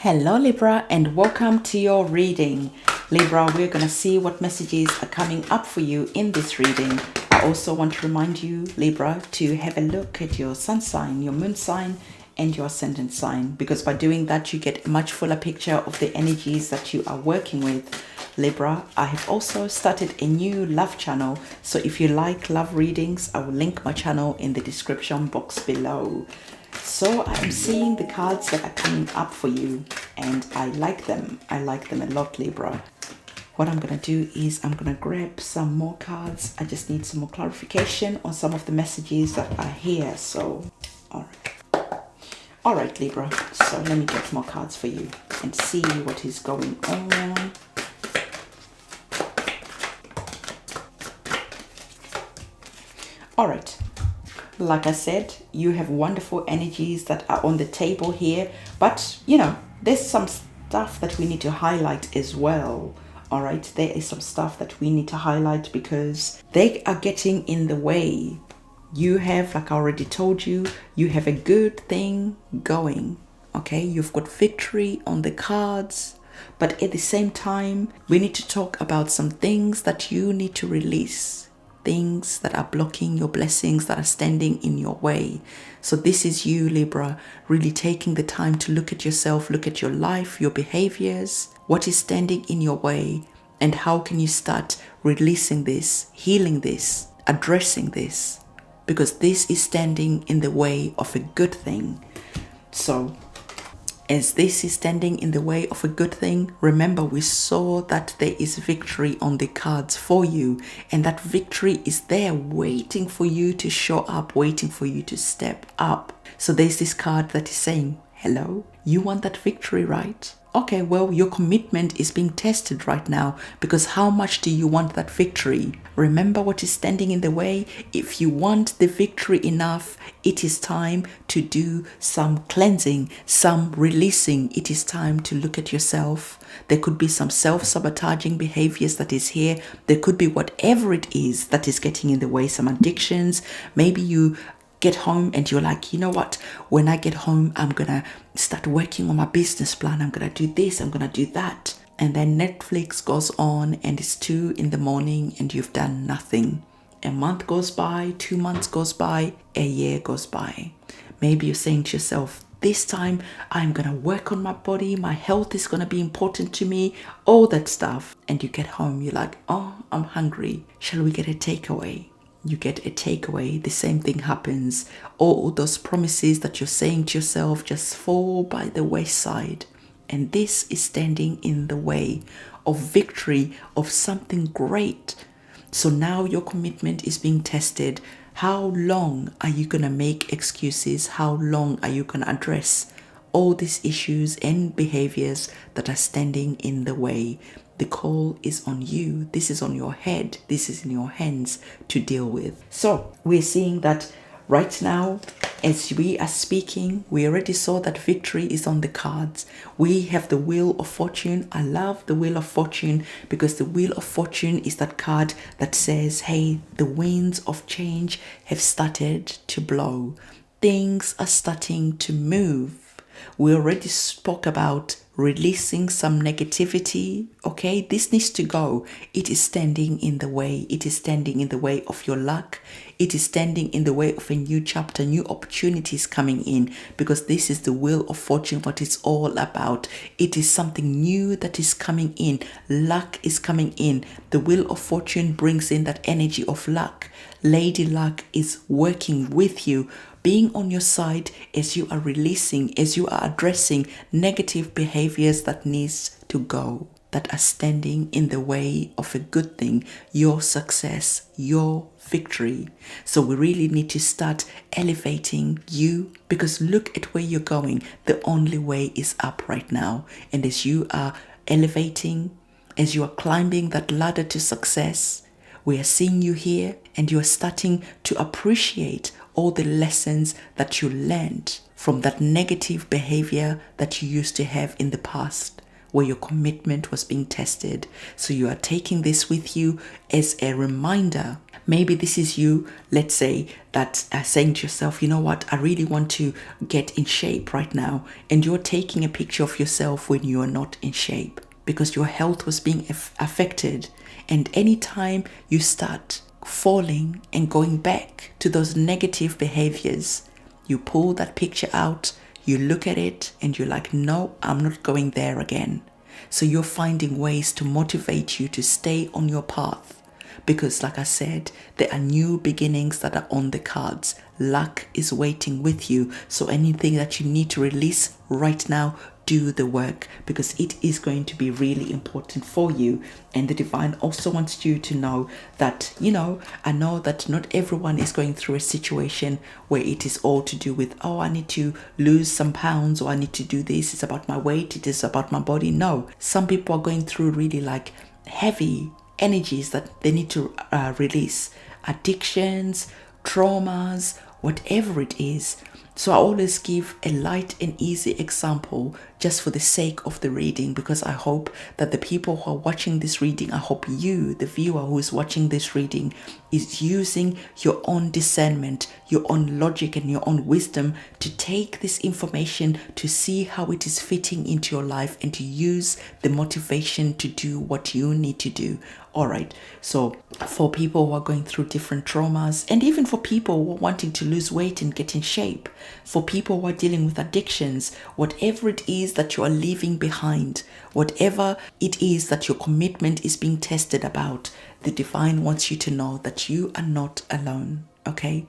Hello Libra, and welcome to your reading. Libra, we're going to see what messages are coming up for you in this reading. I also want to remind you, Libra, to have a look at your sun sign, your moon sign, and your ascendant sign, because by doing that you get a much fuller picture of the energies that you are working with. Libra, I have also started a new love channel, so if you like love readings, I will link my channel in the description box below. So I'm seeing the cards that are coming up for you, and I like them. I like them a lot, Libra. What I'm going to do is I'm going to grab some more cards. I just need some more clarification on some of the messages that are here. So, all right, Libra. So let me get more cards for you and see what is going on. All right. Like I said, you have wonderful energies that are on the table here, but you know, there's some stuff that we need to highlight as well. All right, there is some stuff that we need to highlight because they are getting in the way. You have, like I already told you, you have a good thing going. Okay, you've got victory on the cards, but at the same time, we need to talk about some things that you need to release. Things that are blocking your blessings, that are standing in your way. So this is you, Libra, really taking the time to look at yourself, look at your life, your behaviors, what is standing in your way, and how can you start releasing this, healing this, addressing this, because this is standing in the way of a good thing. So as this is standing in the way of a good thing, remember we saw that there is victory on the cards for you, and that victory is there waiting for you to show up, waiting for you to step up. So there's this card that is saying, hello, you want that victory, right? Okay, well, your commitment is being tested right now, because how much do you want that victory? Remember what is standing in the way? If you want the victory enough, it is time to do some cleansing, some releasing. It is time to look at yourself. There could be some self-sabotaging behaviors that is here. There could be whatever it is that is getting in the way, some addictions. Maybe you get home and you're like, you know what, when I get home, I'm gonna start working on my business plan. I'm gonna do this, I'm gonna do that. And then Netflix goes on and it's 2 a.m. and you've done nothing. A month goes by, 2 months goes by, a year goes by. Maybe you're saying to yourself, this time I'm gonna work on my body, my health is gonna be important to me, all that stuff. And you get home, you're like, oh, I'm hungry. Shall we get a takeaway? You get a takeaway, the same thing happens. All those promises that you're saying to yourself just fall by the wayside. And this is standing in the way of victory, of something great. So now your commitment is being tested. How long are you going to make excuses? How long are you going to address all these issues and behaviors that are standing in the way? The call is on you. This is on your head. This is in your hands to deal with. So we're seeing that right now, as we are speaking, we already saw that victory is on the cards. We have the Wheel of Fortune. I love the Wheel of Fortune because the Wheel of Fortune is that card that says, hey, the winds of change have started to blow. Things are starting to move. We already spoke about releasing some negativity. Okay, this needs to go. It is standing in the way. It is standing in the way of your luck. It is standing in the way of a new chapter, new opportunities coming in, because this is the Wheel of Fortune, what it's all about. It is something new that is coming in. Luck is coming in. The Wheel of Fortune brings in that energy of luck. Lady Luck is working with you, being on your side as you are releasing, as you are addressing negative behaviors that needs to go, that are standing in the way of a good thing, your success, your victory. So we really need to start elevating you, because look at where you're going. The only way is up right now. And as you are elevating, as you are climbing that ladder to success, we are seeing you here, and you are starting to appreciate all the lessons that you learned from that negative behavior that you used to have in the past. where your commitment was being tested. So you are taking this with you as a reminder. Maybe this is you, let's say, that saying to yourself, you know what, I really want to get in shape right now. And you're taking a picture of yourself when you are not in shape because your health was being affected. And anytime you start falling and going back to those negative behaviors, you pull that picture out, you look at it, and you're like, no, I'm not going there again. So you're finding ways to motivate you to stay on your path. Because like I said, there are new beginnings that are on the cards. Luck is waiting with you. So anything that you need to release right now, do the work, because it is going to be really important for you. And the divine also wants you to know that, I know that not everyone is going through a situation where it is all to do with, oh, I need to lose some pounds, or I need to do this. It's about my weight. It is about my body. No, some people are going through really like heavy energies that they need to release, addictions, traumas, whatever it is. So I always give a light and easy example just for the sake of the reading, because I hope that the people who are watching this reading, I hope you, the viewer who is watching this reading, is using your own discernment, your own logic and your own wisdom to take this information to see how it is fitting into your life and to use the motivation to do what you need to do. All right, so for people who are going through different traumas, and even for people who are wanting to lose weight and get in shape, for people who are dealing with addictions, whatever it is that you are leaving behind, whatever it is that your commitment is being tested about, the divine wants you to know that you are not alone, okay?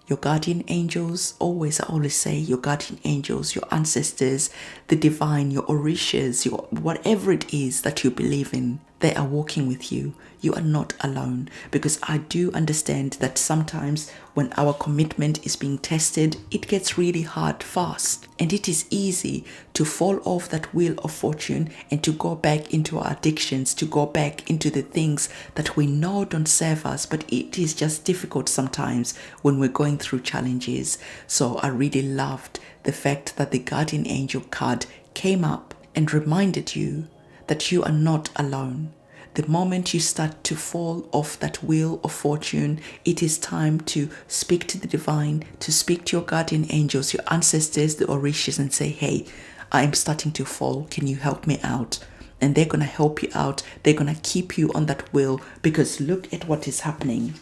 Your guardian angels, I always say, your guardian angels, your ancestors, the divine, your orishas, your whatever it is that you believe in, they are walking with you. You are not alone, because I do understand that sometimes when our commitment is being tested, it gets really hard fast, and it is easy to fall off that wheel of fortune and to go back into our addictions, to go back into the things that we know don't serve us, but it is just difficult sometimes when we're going through challenges. So I really loved the fact that the guardian angel card came up and reminded you that you are not alone. The moment you start to fall off that wheel of fortune, it is time to speak to the divine, to speak to your guardian angels, your ancestors, the orishas, and say, hey, I am starting to fall. Can you help me out? And they're going to help you out. They're going to keep you on that wheel, because look at what is happening.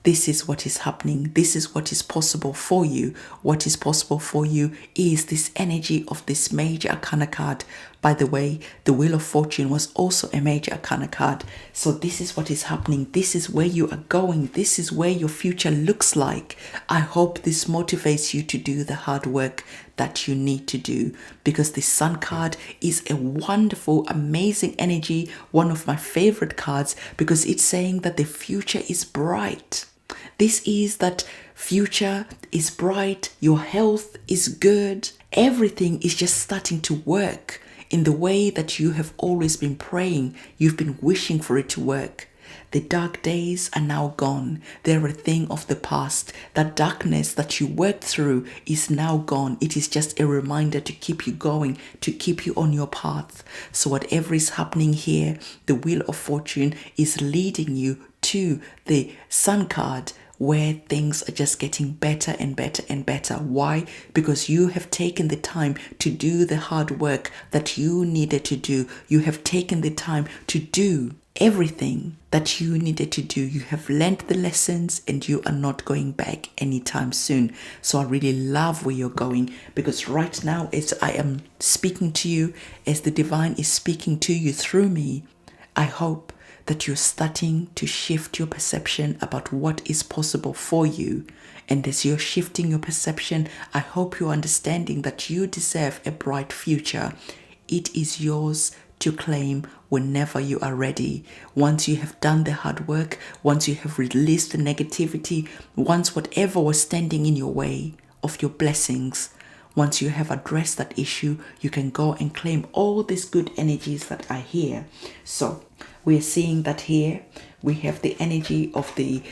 This is what is happening. This is what is possible for you. What is possible for you is this energy of this major arcana card. By the way, the Wheel of Fortune was also a major arcana card. So this is what is happening. This is where you are going. This is where your future looks like. I hope this motivates you to do the hard work that you need to do, because the Sun card is a wonderful, amazing energy. One of my favorite cards, because it's saying that the future is bright. This is that future is bright. Your health is good. Everything is just starting to work in the way that you have always been praying. You've been wishing for it to work. The dark days are now gone. They're a thing of the past. That darkness that you worked through is now gone. It is just a reminder to keep you going, to keep you on your path. So whatever is happening here, the Wheel of Fortune is leading you to the Sun card, where things are just getting better and better and better. Why? Because you have taken the time to do the hard work that you needed to do. You have taken the time to do everything that you needed to do. You have learned the lessons, and you are not going back anytime soon. So I really love where you're going, because right now, as I am speaking to you, as the divine is speaking to you through me, I hope that you're starting to shift your perception about what is possible for you. And as you're shifting your perception, I hope you're understanding that you deserve a bright future. It is yours to claim whenever you are ready. Once you have done the hard work, once you have released the negativity, once whatever was standing in your way of your blessings, Once you have addressed that issue, you can go and claim all these good energies that are here. So we're seeing that here we have the energy of the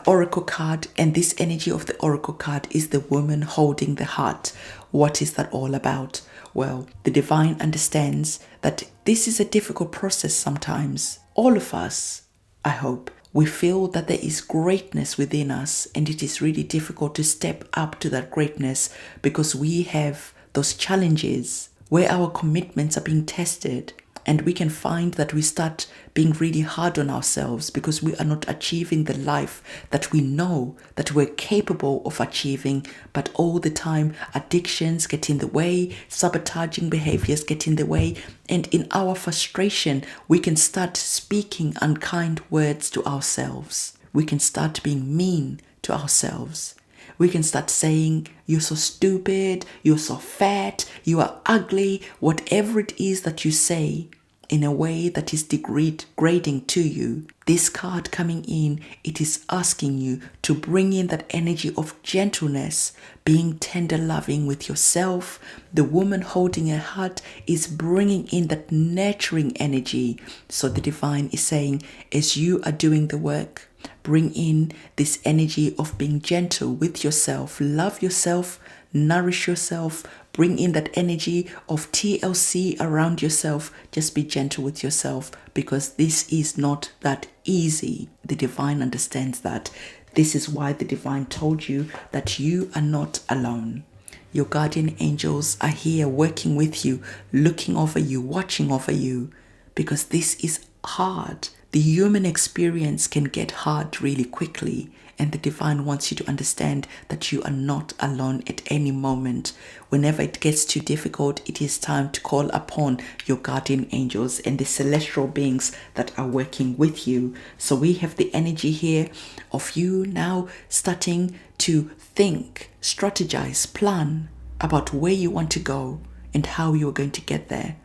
oracle card, and this energy of the oracle card is the woman holding the heart. What is that all about? Well, the divine understands that this is a difficult process sometimes. All of us, I hope, we feel that there is greatness within us, and it is really difficult to step up to that greatness because we have those challenges where our commitments are being tested, and we can find that we start being really hard on ourselves because we are not achieving the life that we know that we're capable of achieving. But all the time, addictions get in the way, sabotaging behaviors get in the way, and in our frustration, we can start speaking unkind words to ourselves. We can start being mean to ourselves. We can start saying, you're so stupid, you're so fat, you are ugly, whatever it is that you say in a way that is degrading to you. This card coming in, it is asking you to bring in that energy of gentleness, being tender loving with yourself. The woman holding her heart is bringing in that nurturing energy. So the divine is saying, as you are doing the work, bring in this energy of being gentle with yourself. Love yourself, nourish yourself, bring in that energy of TLC around yourself. Just be gentle with yourself because this is not that easy. The divine understands that. This is why the divine told you that you are not alone. Your guardian angels are here working with you, looking over you, watching over you, because this is hard. The human experience can get hard really quickly, and the divine wants you to understand that you are not alone at any moment. Whenever it gets too difficult, it is time to call upon your guardian angels and the celestial beings that are working with you. So we have the energy here of you now starting to think, strategize, plan about where you want to go and how you are going to get there.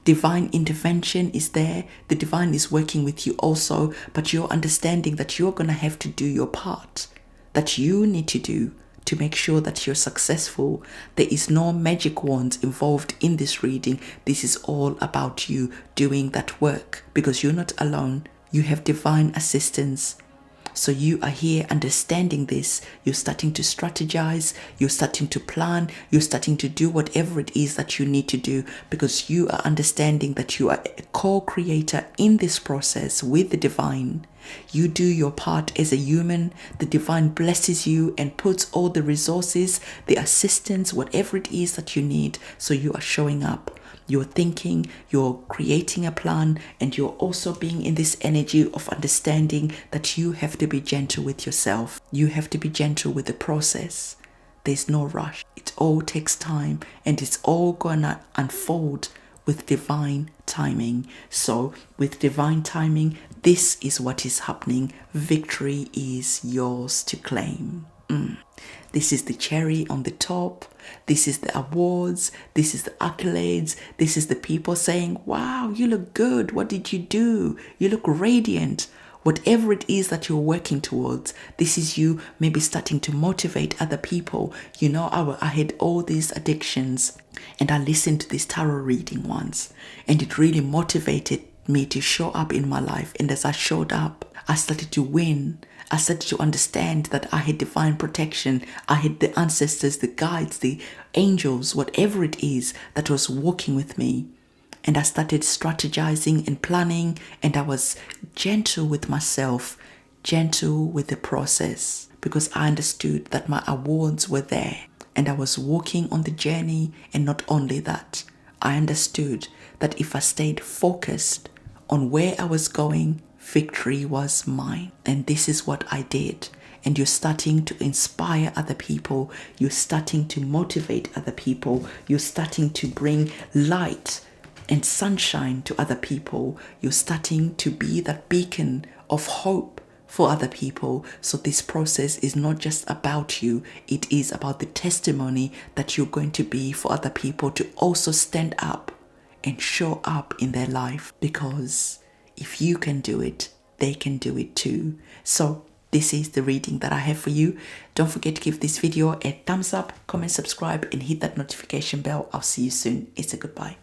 Divine intervention is there. The divine is working with you also, but you're understanding that you're going to have to do your part that you need to do to make sure that you're successful. There is no magic wands involved in this reading. This is all about you doing that work because you're not alone. You have divine assistance. So you are here understanding this. You're starting to strategize. You're starting to plan. You're starting to do whatever it is that you need to do because you are understanding that you are a co-creator in this process with the divine. You do your part as a human. The divine blesses you and puts all the resources, the assistance, whatever it is that you need. So you are showing up. You're thinking, you're creating a plan, and you're also being in this energy of understanding that you have to be gentle with yourself. You have to be gentle with the process. There's no rush. It all takes time, and it's all gonna unfold with divine timing. So with divine timing, this is what is happening. Victory is yours to claim. This is the cherry on the top. This is the awards. This is the accolades. This is the people saying, wow, you look good. What did you do? You look radiant. Whatever it is that you're working towards, this is you maybe starting to motivate other people. You know, I had all these addictions and I listened to this tarot reading once and it really motivated me to show up in my life. And as I showed up, I started to win. I started to understand that I had divine protection. I had the ancestors, the guides, the angels, whatever it is that was walking with me. And I started strategizing and planning, and I was gentle with myself, gentle with the process, because I understood that my awards were there and I was walking on the journey. And not only that, I understood that if I stayed focused on where I was going, victory was mine. And this is what I did. And you're starting to inspire other people. You're starting to motivate other people. You're starting to bring light and sunshine to other people. You're starting to be that beacon of hope for other people. So this process is not just about you. It is about the testimony that you're going to be for other people to also stand up and show up in their life, because if you can do it, they can do it too. So this is the reading that I have for you. Don't forget to give this video a thumbs up, comment, subscribe, and hit that notification bell. I'll see you soon. It's a goodbye.